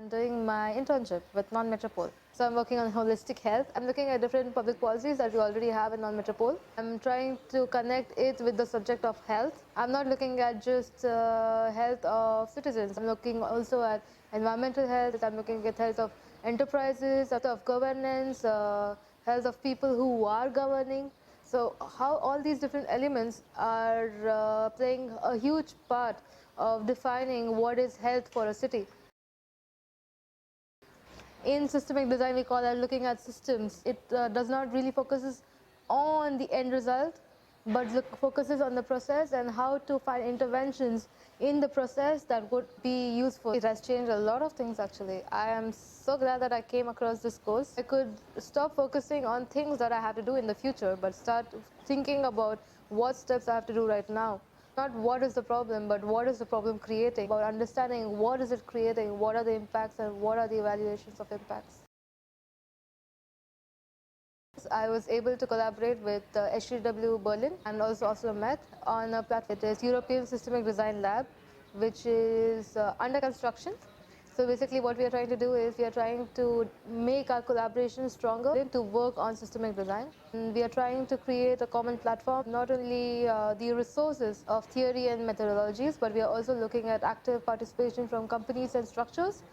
doing my internship with Non-Metropole. So I'm working on holistic health. I'm looking at different public policies that we already have in Non-Metropole. I'm trying to connect it with the subject of health. I'm not looking at just health of citizens. I'm looking also at environmental health. I'm looking at health of enterprises, health of governance, health of people who are governing. So how all these different elements are playing a huge part of defining what is health for a city. In systemic design, we call that looking at systems. It does not really focuses on the end result, but focuses on the process and how to find interventions in the process that would be useful. It has changed a lot of things actually. I am so glad that I came across this course. I could stop focusing on things that I have to do in the future, but start thinking about what steps I have to do right now. Not what is the problem, but what is the problem creating, about understanding what is it creating, what are the impacts and what are the evaluations of impacts. I was able to collaborate with HTW Berlin and also Oslo Met on a platform. It is European Systemic Design Lab, which is under construction. So basically what we are trying to do is we are trying to make our collaboration stronger to work on systemic design. And we are trying to create a common platform, not only the resources of theory and methodologies, but we are also looking at active participation from companies and structures.